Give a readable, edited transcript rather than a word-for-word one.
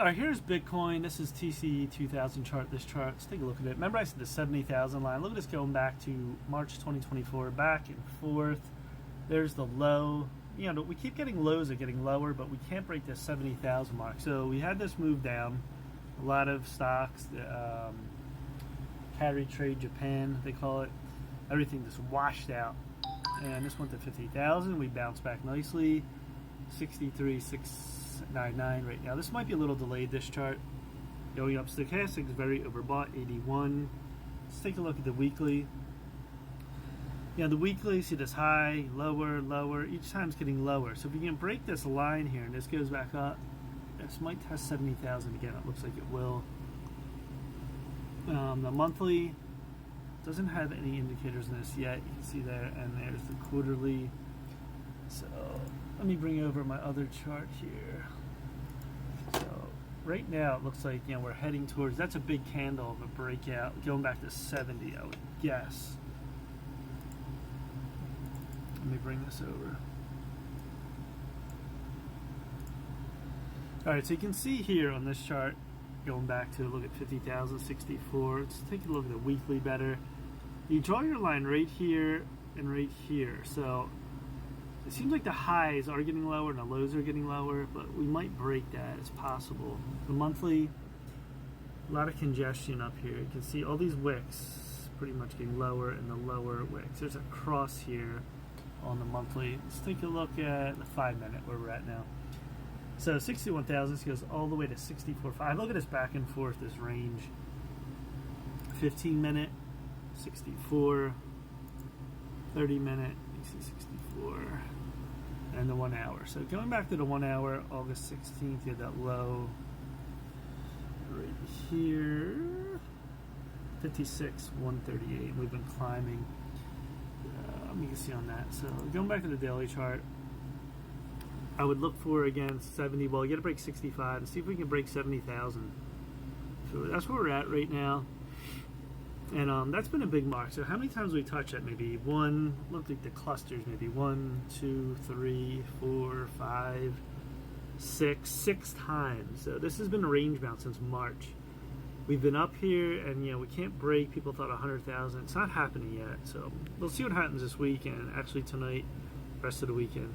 All right, here's Bitcoin. This is TCE 2000 chart. This chart, let's take a look at it. Remember I said the 70,000 line. Look at this going back to March 2024, back and forth. There's the low. You know, we keep getting lows are getting lower, but we can't break this 70,000 mark. So we had this move down. A lot of stocks, carry trade Japan, they call it. Everything just washed out. And this went to 50,000. We bounced back nicely. 63,699 right now. This might be a little delayed, this chart. Going up, stochastic is very overbought, 81. Let's take a look at the weekly. Yeah, the weekly, see this high, lower, lower. Each time it's getting lower. So if you can break this line here and this goes back up, this might test 70,000 again. It looks like it will. The monthly doesn't have any indicators in this yet. You can see there, and there's the quarterly. So let me bring over my other chart here. So right now it looks like, you know, we're heading towards, that's a big candle of a breakout going back to 70, I would guess. Let me bring this over. All right, so you can see here on this chart, going back to look at 50,064. Let's take a look at the weekly better. You draw your line right here and right here. So it seems like the highs are getting lower and the lows are getting lower, but we might break that. It's possible. The monthly, a lot of congestion up here. You can see all these wicks pretty much getting lower and the lower wicks. There's a cross here on the monthly. Let's take a look at the 5 minute where we're at now. So 61,000 goes all the way to 64.5. Look at this back and forth, this range. 15 minute, 64. 30 minute, you see 64. And the 1 hour. So going back to the 1 hour, August 16th, you had that low right here. 56,138. We've been climbing. You can see on that. So going back to the daily chart, I would look for again 70. Well, you got to break 65 and see if we can break 70,000. So that's where we're at right now, and that's been a big mark. So how many times we touch that? Maybe one. Look like the clusters. Maybe 1, 2, 3, 4, 5, 6 times. So this has been a range bound since March. We've been up here, and you know we can't break. People thought 100,000. It's not happening yet. So we'll see what happens this weekend. Actually tonight, rest of the weekend.